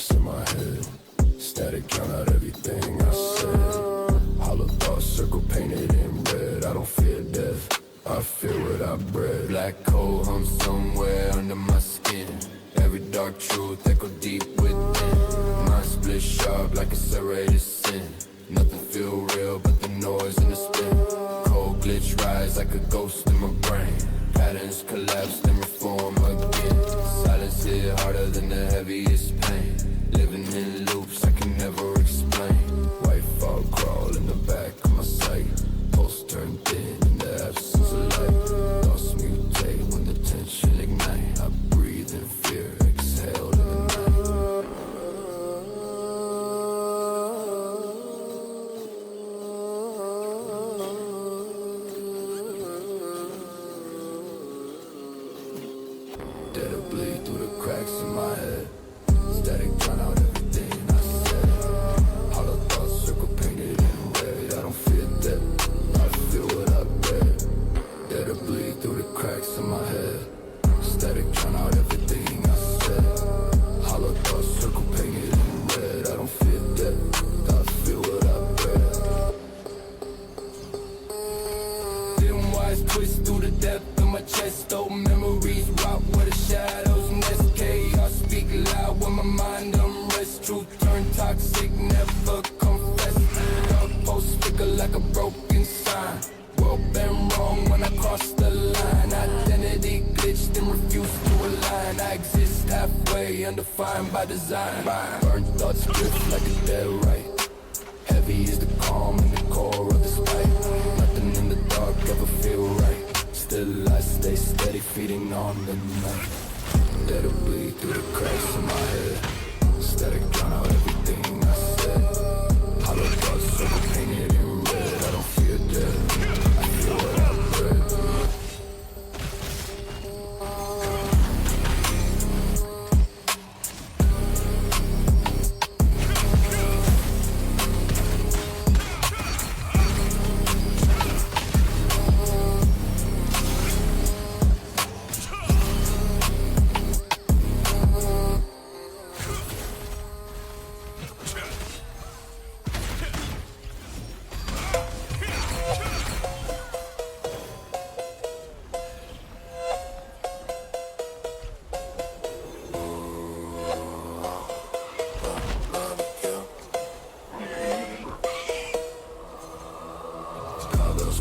cracks in my head. Static, count out everything I said. Hollow thoughts, circle painted in red. I don't fear death, I feel what I bred. Black hole hung somewhere under my skin. Every dark truth echo deep within. Mind split sharp like a serrated sin. Nothing feel real but the noise and the spin. Cold glitch rise like a ghost in my brain. Patterns collapse then reform again. Silence hit harder than the heaviest pain. Living in loops I can never explain. White fog crawl in the back of my sight. Pulse turn thin in the absence of light. Thoughts mutate when the tension ignite. I breathe in fear, exhale in the night. Dead or bleed through the cracks in my head. Static, drown out everything I said. Hollow thoughts, circle painted in red. I don't fear death, I feel what I bred. Dead or bleed through the cracks in my head. Static, drown out everything I said. Hollow thoughts, circle painted in red. I don't fear death, I feel what I bred. Dim wise twist through the depth of my chest. Old memories rot where the shadows nest. Chaos speak loud when my mind unrest. Truth turn toxic, never confess. Dark post flicker like a broken sign. World been wrong when I crossed the line. Identity glitched and refused to align. I exist halfway, undefined by design. Burned thoughts drift like a dead right. Heavy is the calm in the core of the spite. Nothing in the dark ever feel right. Still I stay steady, feeding on the night. Dead or bleed through the cracks in my head. Static, drown out everything I said. Hollow thoughts, circle painted in red. I don't fear death, I feel what I bred.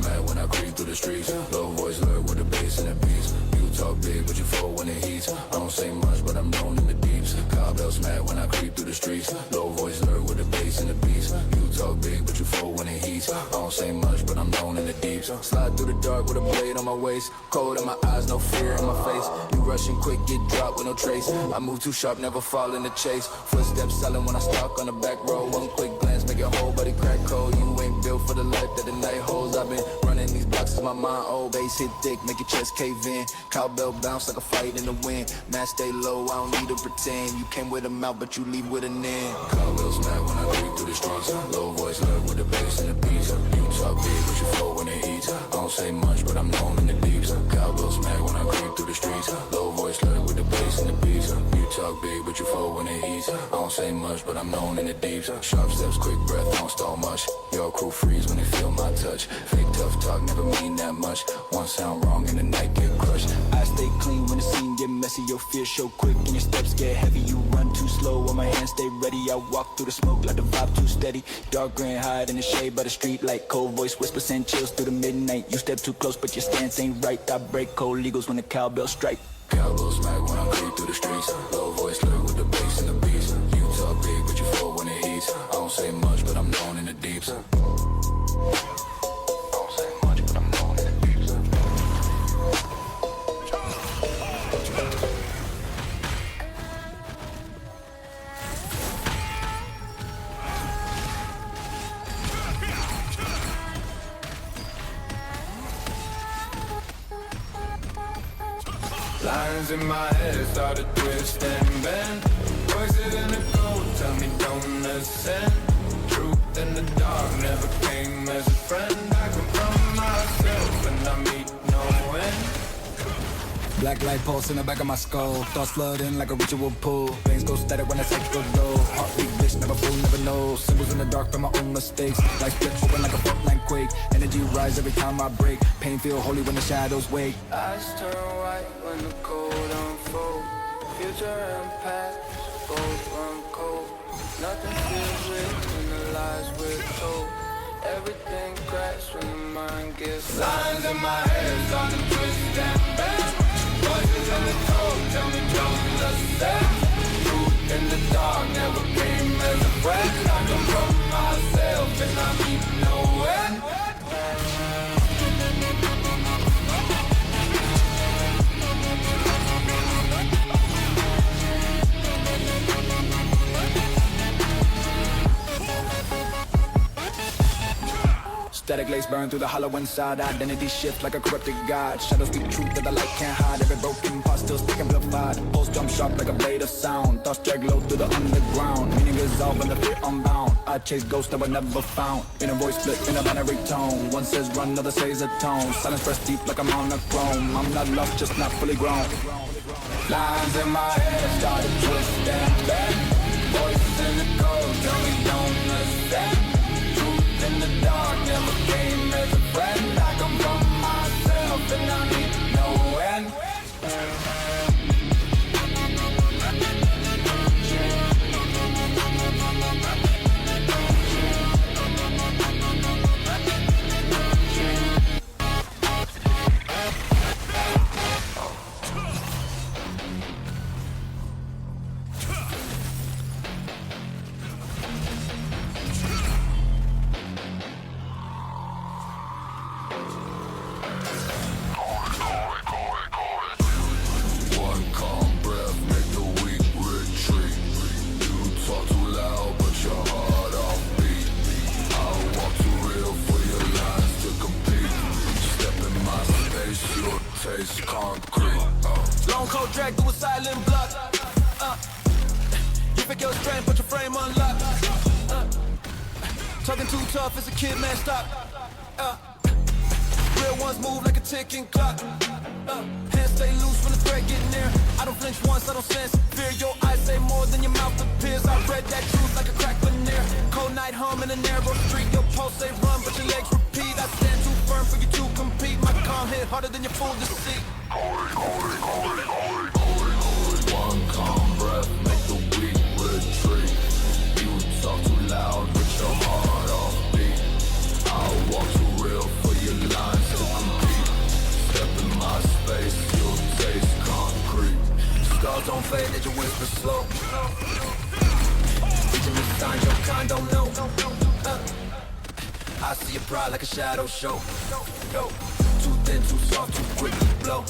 Mad when I creep through the streets. Low voice lurk with the bass and the beats. You talk big but you fall when it heats. I don't say much but I'm known in the deeps. Cowbells mad when I creep through the streets. Low voice lurk with the bass and the beats. You talk big but you fall when it heats. I don't say much but I'm known in the deeps. Slide through the dark with a blade on my waist. Cold in my eyes, no fear in my face. You rushing quick, get dropped with no trace. I move too sharp, never fall in the chase. Footsteps silent when I stalk on the back row. One quick glance make your whole body crack cold. You ain't built for the life that the night holds. I've been running these blocks as my mind old. Bass hit thick, make your chest cave in. Cowbell bounce like a fight in the wind. Mask stay low, I don't need to pretend. You came with a mouth but you leave with an end. Cowbell's mad when I creep through the streets. Low voice lurk with the bass and the beats. You talk big but you fall when it heats. I don't say much but I'm known in the deeps. Cowbell's mad when I creep through the streets. Low voice lurk with the bass and the beats. You talk big but you fall when it heats. I don't say much but I'm known in the deeps. Sharp steps, quick breath, I don't stall much. Your crew freeze when they feel my touch. Fake tough talk never mean that much. One sound wrong and the night get crushed. I stay clean when the scene get messy. Your fear show quick and your steps get heavy. You run too slow while my hands stay ready. I walk through the smoke like the vibe too steady. Dark green hide in the shade by the street light. Cold voice whisper send chills through the midnight. You step too close but your stance ain't right. I break cold legals when the cowbell strike. Cowbell smack when I creep through the streets. Low voice lurk with the bass and the beats. You talk big but you fall when it heats. I don't say much but I'm known in the deeps. Lines in my head start to twist and bend. Voices in the cold tell me don't listen. Truth in the dark never came as a friend. I confront myself and I meet no end. Black light pulse in the back of my skull. Thoughts flooding like a ritual pool. Veins go static when I take a low. Heartbeat bitch, never fool, never know. Symbols in the dark from my own mistakes. Life split open like a frontline quake. Energy rise every time I break. Pain feel holy when the shadows wake. Eyes turn white when the cold unfolds. Future and past both run cold. Nothing feels real when the lies we're told. Everything cracks when the mind gets lines in my head, starting to twist and bend. Voices in the cold tell me don't understand. Truth in the dark never came as a friend. I come from myself and I need no end. Static lace burn through the hollow inside. Identity shift like a corrupted god. Shadows speak truth that the light can't hide. Every broken part still speaking amplified. Pulse jump sharp like a blade of sound. Thoughts drag low through the underground. Meaning dissolve when the fear unbound. I chase ghosts that were never found. In a voice split in a binary tone. One says run, another says atone. Silence press deep like I'm on a chrome. I'm not lost, just not fully grown. Lines in my head start to twist and bend. Voices in the cold tell me don't understand. Truth in the dark never came as a friend. I come from myself and I need no end. Long cold drag through a silent block. You pick your strength, but your frame unlocked. Talking too tough as a kid, man, stop. Real ones move like a ticking clock. Hands stay loose when the threat get near. I don't flinch once, I don't sense fear. Your eyes say more than your mouth appears. I read that truth like a crack veneer. Cold night hum in a narrow street. Your pulse say run, but your legs repeat. I stand too firm for you to compete. My calm hit harder than your full deceit. One calm breath, make the weak retreat. You talk too loud, with your heart off beat. I'll walk too real for your lines to compete. Step in my space, you'll taste concrete. Scars don't fade, they just whisper slow. Teaching me signs your kind don't know. I see your pride like a shadow show. Too thin, too soft, too quick to blow.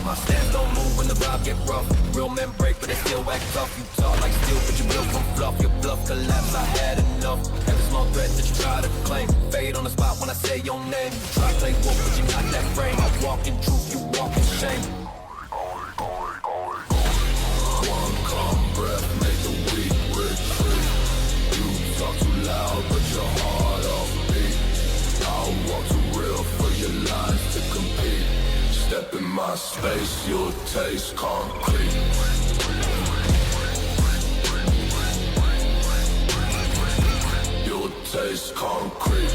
My stance don't move when the vibe get rough. Real men break, but they still act tough. You talk like steel, but you built from fluff. Your bluff collapse, I had enough. Every small threat that you try to claim, fade on the spot when I say your name. Try to play wolf, but you're not that frame. I walk in truth, you walk in shame. One calm breath, make the weak retreat. You talk too loud, but your heart off beat. I'll walk too real for your lines to compete. Step in my space, you'll taste concrete. You'll taste concrete.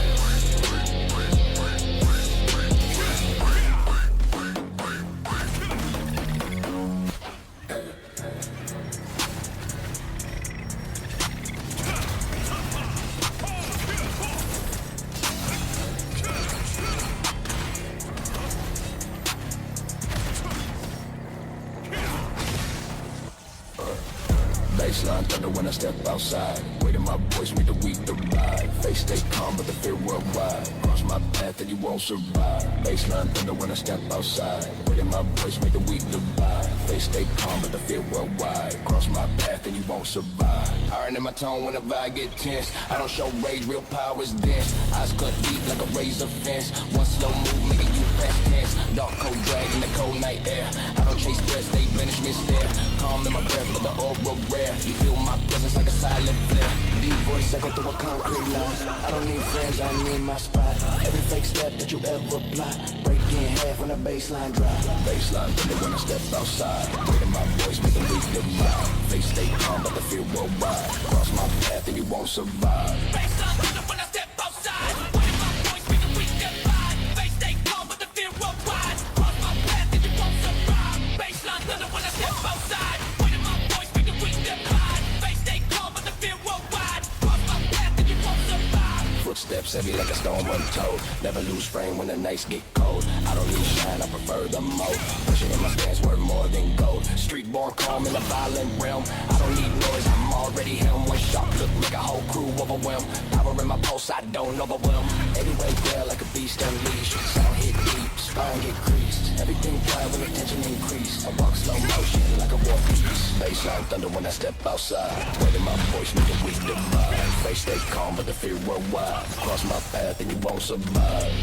Baseline thunder when I step outside. Weight in my voice make the weak divide. Face stay calm but the fear worldwide. Cross my path and you won't survive. Baseline thunder when I step outside. Weight in my voice make the weak divide. Face stay calm but the fear worldwide. Cross my path and you won't survive. Iron in my tone whenever I get tense. I don't show rage, real power is dense. Eyes cut deep like a razor fence. One slow move making you past tense. Dark cold drag in the cold night air. I don't chase threats, they banish me stare. Calm in my breath, but the aura rare. You feel my presence like a silent flare. Deep voice echo through a concrete line. I don't need friends, I need my spot. Every fake step that you ever plot, break in half when the baseline drop. Baseline thunder when I step outside. Weight my voice, make a weak divide. Face stay calm, but the fear worldwide. Cross my path and you won't survive. Baseline thunder when I step outside. Weight my voice, make a weak divide. Face stay calm, but the fear worldwide. Cross my path and you won't survive. Baseline thunder when I step outside. Weight my voice, make a weak divide. Face stay calm, but the fear worldwide. Cross my path and you won't survive. Footsteps heavy like a stone untold. Never lose frame when the nights get cold. I don't need shine, I prefer the mode. Pushing in my stance worth more than gold. Street born calm in a violent realm. I don't need noise, I'm already him. One shot look make a whole crew overwhelmed. Power in my pulse, I don't overwhelm. Everywhere grell like a beast unleashed. Sound hit deep, spine get creased. Everything quiet when the tension increase. I walk slow motion like a war piece. Baseline thunder when I step outside. Weight my voice make a weak divide. Face stay calm but the fear worldwide. Cross my path and you won't survive.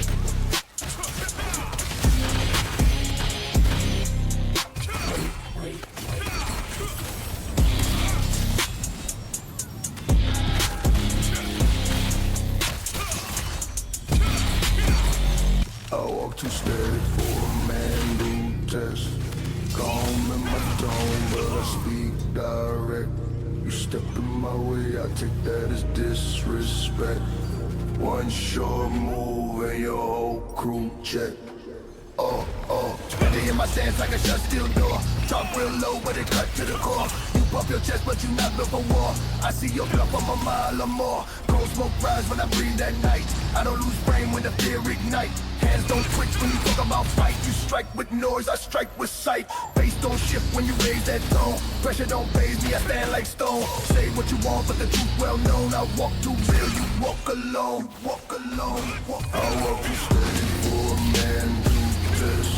I walk too steady for a man who test. Calm in my tone, but I speak direct. You step in my way, I take that as disrespect. One short move and your whole crew check. Steady in my stance like a shut steel door. Talk real low, but it cut to the core. You pump your chest, but you not built for war. I see your bluff, I'm a mile or more. Cold smoke rise when I breathe at night. I don't lose frame when the fear ignite. Hands don't twitch when you talk about fight. You strike with noise, I strike with sight. Face don't shift when you raise that tone. Pressure don't phase me, I stand like stone. Say what you want, but the truth well known. I walk too real, you walk alone. Walk alone, I walk too steady for a man to test.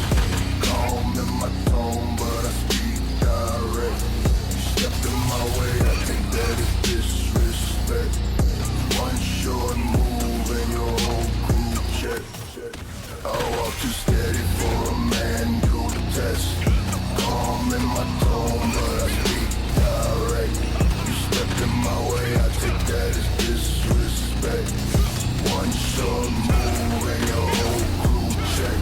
Calm in my tone, but I speak direct. You stepped in my way, I think that is disrespect. One short move and your whole crew check. I walk too steady for a man to test. Calm in my tone, but I speak direct. You stepped in my way, I take that as disrespect. One short move and your whole crew check.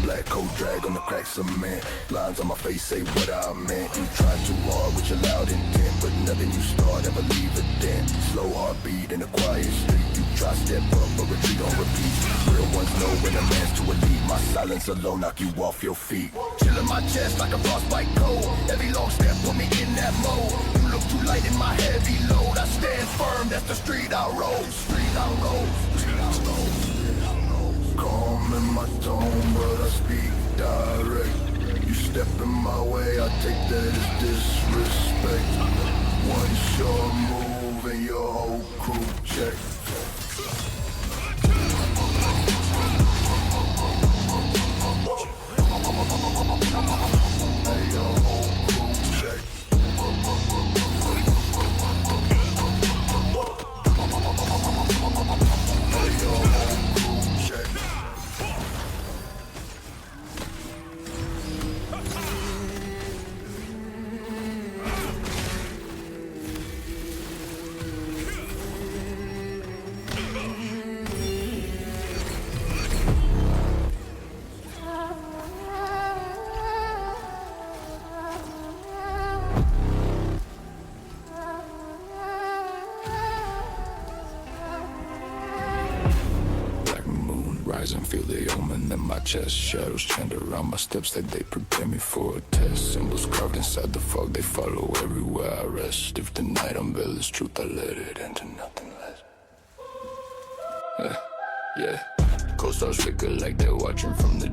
Black coat drag on the crack cement. Lines on my face say what I meant. You trying too hard with your loud intent, but nothing you start ever leave a dent. Slow heartbeat in a quiet street. You try step up but retreat on repeat. Real ones know when a man's too elite. My silence alone knock you off your feet. Chill in my chest like a frostbite cold. Every long step put me in that mode. You look too light in my heavy load. I stand firm, that's the street I roll. Street I roll. Street I roll. Calm in my tone, but I speak direct. You step in my way, I take that as disrespect. One short move and your whole crew check. Hey, your whole crew check. Hey, your whole crew check. Rise and feel the omen in my chest. Shadows chant around my steps that they prepare me for a test. Symbols carved inside the fog, they follow everywhere I rest. If the night unveils truth, I let it into nothing less. Yeah, co-stars flicker like they're watching from the